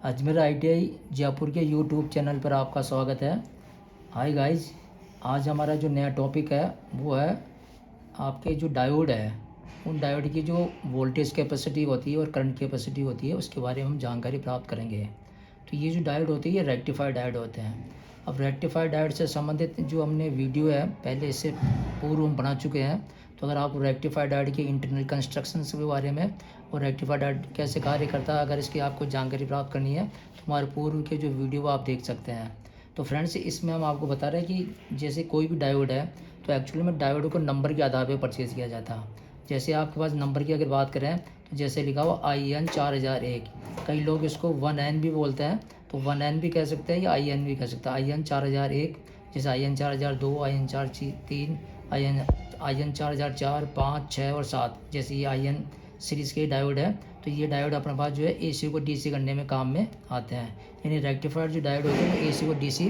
Ajmer ITI Jaipur के YouTube channel पर आपका स्वागत है। हाय गाइस, आज हमारा जो नया टॉपिक है वो है आपके जो डायोड है, उन डायोड की जो वोल्टेज कैपेसिटी होती है और करंट कैपेसिटी होती है उसके बारे में हम जानकारी प्राप्त करेंगे। तो ये जो डायोड होती है ये रेक्टिफाइड डायोड होते हैं। अब रेक्टिफाइड डायोड से संबंधित जो हमने वीडियो है पहले इससे पूर्व हम बना चुके हैं। तो अगर आप रेक्टिफाइड डायोड के इंटरनल कंस्ट्रक्शन के बारे में और रेक्टिफाइड डायोड कैसे कार्य करता है अगर इसकी आपको जानकारी प्राप्त करनी है तो हमारे पूर्व के जो वीडियो आप देख सकते हैं। तो फ्रेंड्स, इसमें हम आपको बता रहे हैं कि जैसे कोई भी डायोड है तो एक्चुअली में डायोड को नंबर के आधार पर परचेज़ किया जाता है। जैसे आपके पास नंबर की अगर बात करें तो जैसे लिखा हुआ IN 4001, कई लोग इसको 1N भी बोलते हैं, तो 1N भी कह सकते हैं या IN भी कह सकते हैं। IN 4001 जैसे IN 4002, IN 403, IN 4004, 5, 6 और 7 जैसे ये IN सीरीज़ के डायोड है। तो ये डायोड अपने पास जो है AC को DC करने में काम में आते हैं। यानी रेक्टिफायर जो डायोड होते हैं वो AC को DC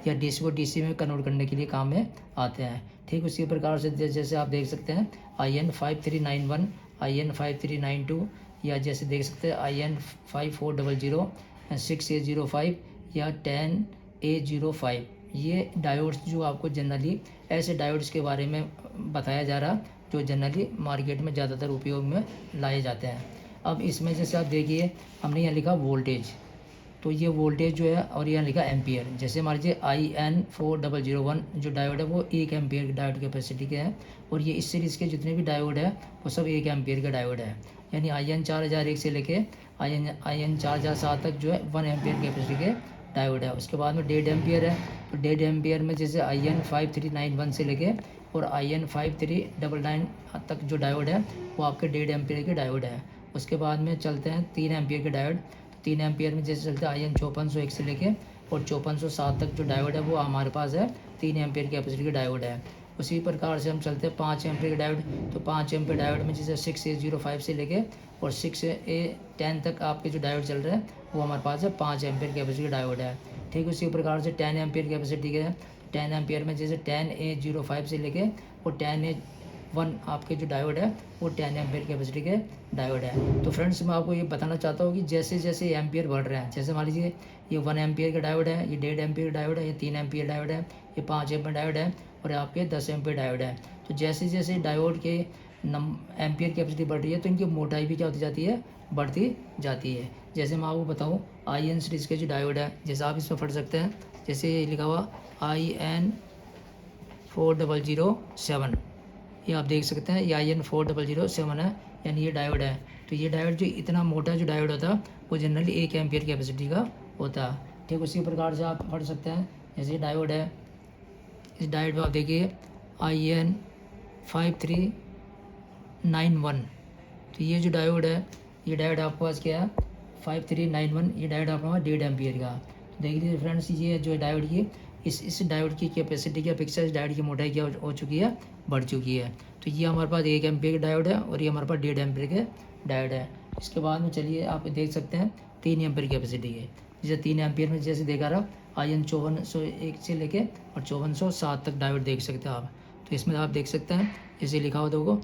या DC को DC में कन्वर्ट करने के लिए काम में आते हैं। ठीक उसी प्रकार से जैसे आप देख सकते हैं IN 5391, IN 5392 या जैसे देख सकते हैं IN 5400, 6A05 या 10A05। ये डायोड्स जो आपको जनरली ऐसे डायोड्स के बारे में बताया जा रहा जो जनरली मार्केट में ज़्यादातर उपयोग में लाए जाते हैं। अब इसमें जैसे आप देखिए हमने यहाँ लिखा वोल्टेज, तो ये वोल्टेज जो है और यहाँ लिखा एम्पियर। जैसे मान लीजिए IN 4001 जो डायोड है वो 1 एम्पियर की डायोड कैपेसिटी के हैं और ये इस सीरीज़ के जितने भी डायोड है वो सब 1 एम्पियर के डायोड है। यानी IN 4001 से लेके IN 4007 तक जो है 1 एम्पियर कैपेसिटी के डायोड है। उसके बाद में 1.5 एम्पियर है, तो 1.5 एम्पियर में जैसे IN 5391 से लेके और IN 5399 तक जो डायोड है वो आपके 1.5 एम्पियर के डायोड है। उसके बाद में चलते हैं 3 एम्पियर के डायोड। 3 एम्पियर में जैसे चलते हैं IN 5401 से लेके और 5407 तक जो डायोड है वो हमारे पास है 3 एम्पियर कैपेसिटी के डायोड है। उसी प्रकार से हम चलते हैं 5 एम्पियर के डायोड। तो 5 एम्पियर डायोड में जैसे 6A05 से लेके और 6A10 तक आपके जो डायोड चल रहे हैं वो हमारे पास है 5 एम्पियर कैपेसिटी के डायोड है। ठीक उसी प्रकार से 10 एम्पियर कैपेसिटी के हैं। 10 एम्पियर में जैसे 10A05 से लेके और 10A1 आपके जो डायोड है वो 10 एम्पियर कैपेसिटी के डायोड है। तो फ्रेंड्स, मैं आपको ये बताना चाहता हूँ कि जैसे जैसे एम्पियर बढ़ रहे हैं, जैसे मान लीजिए ये 1 एम्पियर का डायोड है, ये 1.5 एम्पियर डायोड है, ये 3 एम्पियर डायोड है, ये 5 एम्पियर डायोड है और आपके 10 एम्पियर डायोड है। तो जैसे जैसे डायोड के एम्पियर कैपेसिटी बढ़ रही है तो इनकी मोटाई भी क्या होती जाती है, बढ़ती जाती है। जैसे मैं आपको बताऊँ IN सीरीज़ के जो डायोड है, जैसे आप इसमें पढ़ सकते हैं, जैसे ये लिखा हुआ IN 4007, ये आप देख सकते हैं ये IN 4007 है, यानी ये डायोड है। तो ये डायोड जो इतना मोटा जो डायोड होता है वो जनरली 1 एम्पियर कैपेसिटी का होता है। ठीक उसी प्रकार से आप पढ़ सकते हैं, जैसे डायोड है, इस डायोड में आप देखिए IN 5391। तो ये जो डायोड है, ये डायोड आपके पास क्या है 5391, ये डायोड आपके पास 1.5 एम्पियर का। तो देख लीजिए फ्रेंड्स, ये जो डायोड की इस डायोड की कैपेसिटी की अपेक्षा इस डायोड की मोटाई क्या हो चुकी है, बढ़ चुकी है। तो ये हमारे पास 1 एम्पियर का डायोड है और ये हमारे पास 1.5 एम्पियर के डायोड है। इसके बाद में चलिए आप देख सकते हैं 3 एम्पियर कैपेसिटी है। जैसे 3 एम्पियर में जैसे देखा रहा IN 5401 से लेके और 5407 तक डायोड देख सकते हैं आप। तो इसमें आप देख सकते हैं जैसे लिखा हो देखो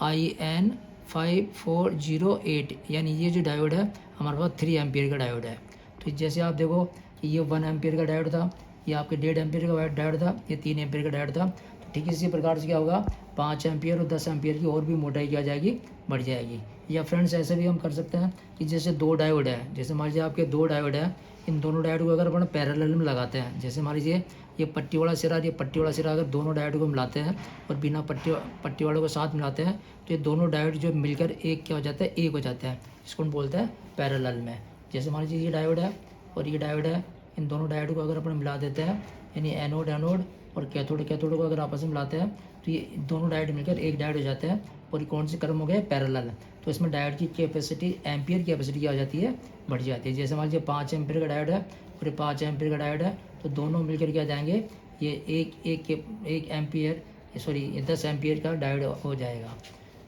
IN 5408, यानी ये जो डायोड है हमारे पास 3 एम्पियर का डायोड है। तो जैसे आप देखो कि ये 1 एम्पियर का डायोड था, ये आपके 1.5 एम्पियर का डायोड था, ये 3 एम्पियर का डायोड था। तो ठीक इसी प्रकार से क्या होगा 5 एम्पियर और 10 एम्पियर की और भी मोटाई क्या जाएगी, बढ़ जाएगी। या फ्रेंड्स, ऐसे भी हम कर सकते हैं कि जैसे 2 डायोड है, जैसे मान लीजिए आपके 2 डायोड है, इन दोनों डायोड को अगर अपन पैरेलल में लगाते हैं, जैसे मान लीजिए ये पट्टी वाला सिरा और ये पट्टी वाला सिरा, अगर दोनों डायोड को मिलाते हैं और बिना पट्टी वालों को साथ मिलाते हैं तो ये दोनों डायोड जो मिलकर एक क्या हो जाता है, एक हो जाता है। इसको हम बोलते हैं पैरेलल में। जैसे मान लीजिए ये डायोड है और ये डायोड है, इन दोनों डायोड को अगर अपन मिला देते हैं, यानी एनोड एनोड और कैथोड कैथोड को अगर आपस में मिलाते हैं तो ये दोनों डायोड मिलकर एक डायोड हो जाते हैं और ये कौन से क्रम हो गए, पैरेलल। तो इसमें डायोड की कैपेसिटी एम्पियर कैपेसिटी क्या हो जाती है, बढ़ जाती है। जैसे मान लीजिए 5 एम्पियर का डायोड है और ये 5 एम्पियर का डायोड है, तो दोनों मिलकर क्या जाएंगे, ये एक एम्पियर सॉरी ये 10 एम्पियर का डायोड हो जाएगा।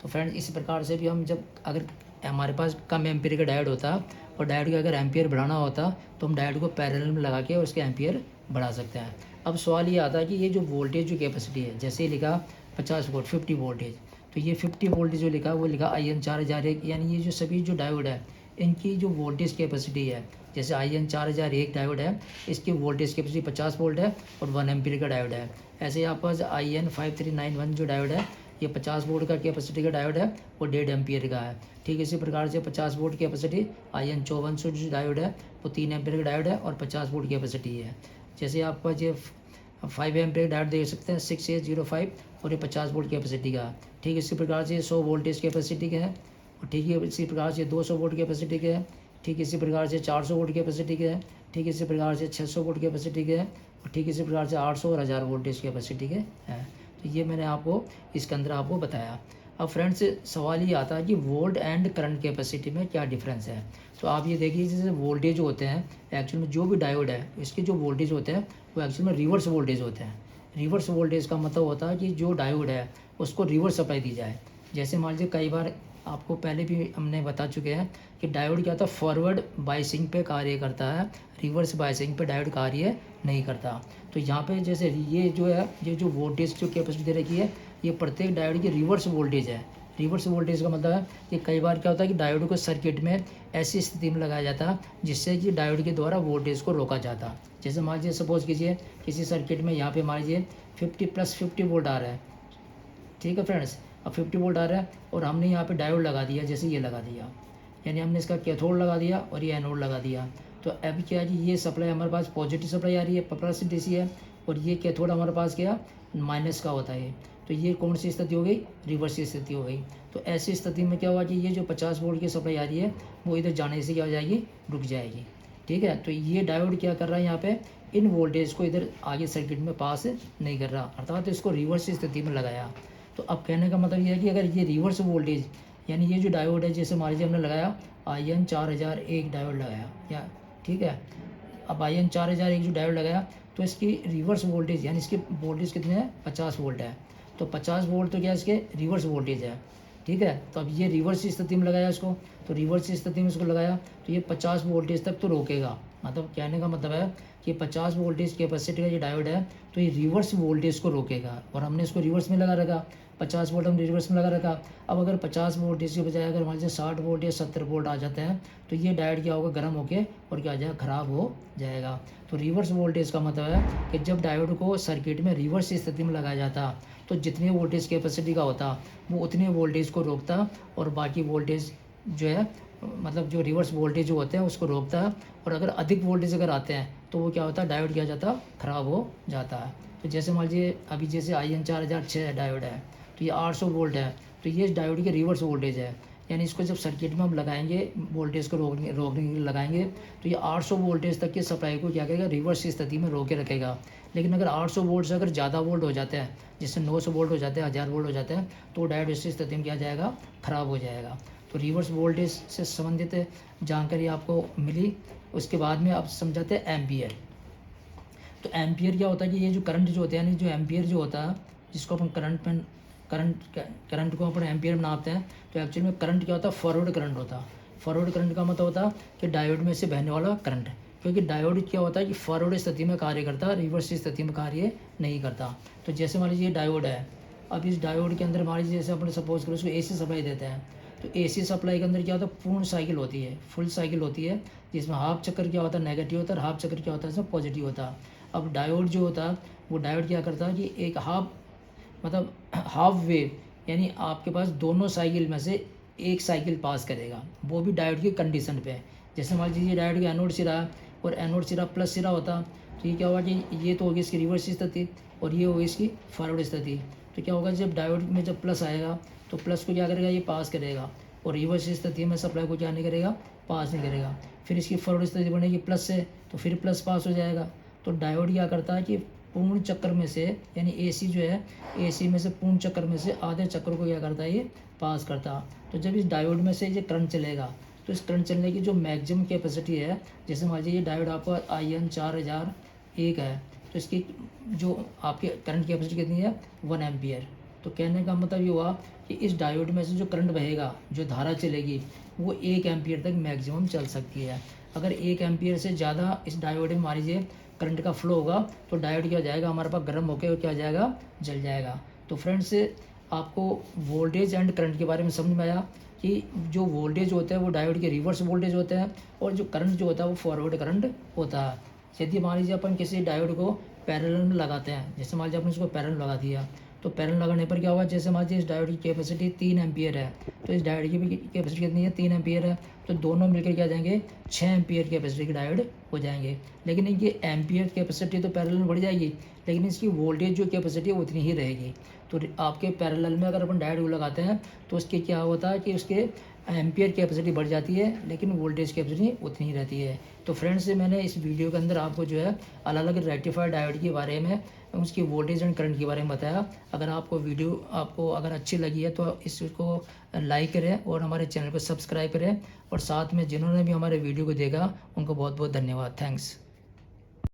तो फ्रेंड्स, इस प्रकार से भी हम जब अगर हमारे पास कम एम्पियर का डायोड होता और डायोड का अगर एम्पियर बढ़ाना होता तो हम डायोड को पैरेलल में लगा के उसके एम्पियर बढ़ा सकते हैं। अब सवाल ये आता है कि ये जो वोल्टेज जो कैपेसिटी है, जैसे लिखा 50 वोल्ट 50 वोल्टेज, तो ये 50 वोल्टेज जो लिखा वो लिखा IN 4001, यानी ये जो सभी जो डायोड है इनकी जो वोल्टेज कैपेसिटी है, जैसे IN4001 डायोड है, इसकी वोल्टेज कैपेसिटी 50 वोल्ट है और 1 एम्पीयर का डायोड है। ऐसे ही आपके पास IN5391 जो डायोड है, ये 50 वोल्ट का कैपेसिटी का डायोड है और 1.5 एम्पीयर का है। ठीक इसी प्रकार से 50 वोल्ट कैपेसिटी IN5400 जो डायोड है, वो 3 एम्पीयर का डायोड है और 50 वोल्ट कैपेसिटी है। जैसे आपका ये 5 एम्पीयर डायोड देख सकते हैं 6805 और ये 50 वोल्ट कैपेसिटी का। ठीक इसी प्रकार से 100 वोल्टेज कैपेसिटी के हैं और ठीक है इसी प्रकार से 200 वोल्ट कैपेसिटी के हैं। ठीक इसी प्रकार से 400 वोल्ट कैपेसिटी के हैं। ठीक इसी प्रकार से 600 वोल्ट कैपेसिटी के हैं और ठीक इसी प्रकार से 800 और 1000 वोल्टेज कैपेसिटी के हैं। तो ये मैंने आपको इसके अंदर आपको बताया। अब फ्रेंड्स सवाल ये आता है कि वोल्ट एंड करंट कैपेसिटी में क्या डिफरेंस है। तो आप ये देखिए जैसे वोल्टेज होते हैं, एक्चुअल में जो भी डायोड है इसके जो वोल्टेज होते हैं वो एक्चुअल में रिवर्स वोल्टेज होते हैं। रिवर्स वोल्टेज का मतलब होता है कि जो डायोड है उसको रिवर्स सप्लाई दी जाए। जैसे मान लीजिए कई बार आपको पहले भी हमने बता चुके हैं कि डायोड क्या होता है, फॉरवर्ड बायसिंग पे कार्य करता है, रिवर्स बायसिंग पे डायोड कार्य नहीं करता। तो यहाँ पे जैसे ये जो है, ये जो वोल्टेज जो कैपेसिटी दे रखी है, ये प्रत्येक डायोड की रिवर्स वोल्टेज है। रिवर्स वोल्टेज का मतलब है कि कई बार क्या होता है कि डायोड को सर्किट में ऐसी स्थिति में लगाया जाता है जिससे कि डायोड के द्वारा वोल्टेज को रोका जाता। जैसे मान लीजिए सपोज कीजिए किसी सर्किट में यहाँ पे मान लीजिए 50 वोल्ट आ रहा है। ठीक है फ्रेंड्स, अब 50 वोल्ट आ रहा है और हमने यहाँ पे डायोड लगा दिया, जैसे ये लगा दिया, यानी हमने इसका कैथोड लगा दिया और ये एनोड लगा दिया। तो अब क्या है कि ये सप्लाई हमारे पास पॉजिटिव सप्लाई आ रही है, प्लस डीसी है, और ये कैथोड हमारे पास क्या माइनस का होता है। तो ये कौन सी स्थिति हो गई, रिवर्स की स्थिति हो गई। तो ऐसी स्थिति में क्या हुआ कि ये जो 50 वोल्ट की सप्लाई आ रही है वो इधर जाने से क्या हो जाएगी, रुक जाएगी। ठीक है, तो ये डायोड क्या कर रहा है यहाँ पे, इन वोल्टेज को इधर आगे सर्किट में पास नहीं कर रहा, अर्थात इसको रिवर्स स्थिति में लगाया। तो अब कहने का मतलब ये है कि अगर ये रिवर्स वोल्टेज, यानी ये जो डायोड है, जैसे मान लीजिए हमने लगाया IN4001 डायोड लगाया या, ठीक है, अब IN4001 जो डायोड लगाया तो इसकी रिवर्स वोल्टेज, यानी इसकी वोल्टेज कितने है, 50 वोल्ट है। तो 50 वोल्ट तो क्या इसके रिवर्स वोल्टेज है। ठीक है, तो अब ये रिवर्स स्थिति में लगाया इसको, तो रिवर्स स्थिति में इसको लगाया तो ये 50 वोल्टेज तक तो रोकेगा। मतलब कहने का मतलब है कि 50 वोल्टेज कैपेसिटी का ये डायोड है तो ये रिवर्स वोल्टेज को रोकेगा, और हमने इसको रिवर्स में लगा रखा, 50 वोल्ट हमने रिवर्स में लगा रखा। अब अगर 50 वोल्टेज के बजाय अगर मान लीजिए 60 वोल्ट या 70 वोल्ट आ जाते हैं तो ये डायोड क्या होगा, गर्म होके और क्या हो जाएगा, ख़राब हो जाएगा। तो रिवर्स वोल्टेज का मतलब है कि जब डायोड को सर्किट में रिवर्स स्थिति में लगाया जाता तो जितनी वोल्टेज कैपेसिटी का होता वो उतनी वोल्टेज को रोकता और बाकी वोल्टेज जो है, मतलब जो रिवर्स वोल्टेज जो होते हैं उसको रोकता है। और अगर अधिक वोल्टेज अगर आते हैं तो वो क्या होता है, डायोड क्या जाता, ख़राब हो जाता है। तो जैसे मान लीजिए अभी जैसे IN4006 डायोड है तो ये 800 वोल्ट है, तो ये डायोड की रिवर्स वोल्टेज है, यानी इसको जब सर्किट में हम लगाएंगे, वोल्टेज को रोकने के लिए लगाएंगे तो ये 800 वोल्टेज तक की सप्लाई को क्या करेगा, रिवर्स स्थिति में रोके रखेगा। लेकिन अगर 800 वोल्ट से अगर ज़्यादा वोल्ट हो जाता है, जिससे 900 वोल्ट हो जाते हैं, 1000 वोल्ट हो जाते हैं, तो डायोड इस स्थिति में क्या जाएगा, ख़राब हो जाएगा। तो रिवर्स वोल्टेज से संबंधित जानकारी आपको मिली। उसके बाद में आप समझाते हैं एम्पियर। तो एम्पियर क्या होता है कि ये जो करंट जो होते हैं, यानी जो एम्पियर जो होता है, जिसको अपन करंट को अपन एम्पियर बनाते हैं, तो एक्चुअली में करंट क्या होता है, फॉरवर्ड करंट होता है। फॉरवर्ड करंट का मतलब होता है कि डायोड में से बहने वाला करंट, क्योंकि डायोड क्या होता है कि फॉरवर्ड स्थिति में कार्य करता है, रिवर्स स्थिति में कार्य नहीं करता। तो जैसे मान लीजिए डायोड है, अब इस डायोड के अंदर मान लीजिए जैसे अपने सपोज करो इसको AC सप्लाई देते हैं, तो AC सप्लाई के अंदर क्या होता है, पूर्ण साइकिल होती है, फुल साइकिल होती है, जिसमें हाफ चक्कर क्या होता है, नेगेटिव होता है, और हाफ चक्कर क्या होता है, इसमें पॉजिटिव होता है। अब डायोड जो होता है वो डायोड क्या करता है कि एक मतलब हाफ वेव, यानी आपके पास दोनों साइकिल में से एक साइकिल पास करेगा, वो भी डायोड की कंडीशन पे। जैसे मान लीजिए डायोड का एनोड सिरा है और एनोड सिरा प्लस सिरा होता, तो ये क्या होगा कि ये तो होगी इसकी रिवर्स स्थिति और ये होगी इसकी फॉरवर्ड स्थिति। तो क्या होगा, जब डायोड में जब प्लस आएगा तो प्लस को क्या करेगा, ये पास करेगा, और रिवर्स स्थिति में सप्लाई को क्या नहीं करेगा, पास नहीं करेगा। फिर इसकी फॉरवर्ड स्थिति बनेगी प्लस से, तो फिर प्लस पास हो जाएगा। तो डायोड क्या करता है कि पूर्ण चक्र में से, यानी AC जो है, AC में से पूर्ण चक्र में से आधे चक्र को क्या करता है, ये पास करता। तो जब इस डायोड में से ये करंट चलेगा तो इस करंट चलने की जो मैक्सिमम कैपेसिटी है, जैसे मान लीजिए ये डायोड आपका IN4001 है, तो इसकी जो आपके करंट कैपेसिटी कितनी है, 1 एम्पियर। तो कहने का मतलब ये हुआ कि इस डायोड में से जो करंट बहेगा, जो धारा चलेगी, वो 1 एम्पियर तक मैक्सिमम चल सकती है। अगर 1 एम्पियर से ज़्यादा इस डायोड में मान लीजिए करंट का फ्लो होगा तो डायोड क्या हो जाएगा, हमारे पास गर्म होकर क्या हो जाएगा, जल जाएगा। तो फ्रेंड्स आपको वोल्टेज एंड करंट के बारे में समझ में आया कि जो वोल्टेज होता है वो डायोड के रिवर्स वोल्टेज होता है, और जो करंट जो होता है वो फॉरवर्ड करंट होता है। यदि मान लीजिए अपन किसी डायोड को पैरेलल में लगाते हैं, जैसे मान लीजिए आपने इसको पैरेलल लगा दिया, तो पैरेलल लगाने पर क्या होगा, जैसे मान लीजिए इस डायोड की कैपेसिटी 3 एम्पियर है, तो इस डायोड की भी कैपेसिटी कितनी है, 3 एम्पियर है, तो दोनों मिलकर क्या जाएंगे, 6 एम्पियर कैपेसिटी के डायोड हो जाएंगे। लेकिन इनकी एम्पियर कैपेसिटी तो पैरेलल में बढ़ जाएगी, लेकिन इसकी वोल्टेज जो कैपेसिटी है वो उतनी ही रहेगी। तो आपके पैरेलल में अगर अपन डायोड को लगाते हैं तो उसके क्या होता है कि उसके एम्पियर कैपेसिटी बढ़ जाती है, लेकिन वोल्टेज कैपेसिटी उतनी ही रहती है। तो फ्रेंड्स, मैंने इस वीडियो के अंदर आपको जो है अलग अलग रेक्टिफायर डायोड के बारे में, उसकी वोल्टेज एंड करंट के बारे में बताया। अगर आपको वीडियो अगर अच्छी लगी है तो इसको लाइक करें और हमारे चैनल को सब्सक्राइब करें, और साथ में जिन्होंने भी हमारे वीडियो को देखा उनको बहुत बहुत धन्यवाद। थैंक्स।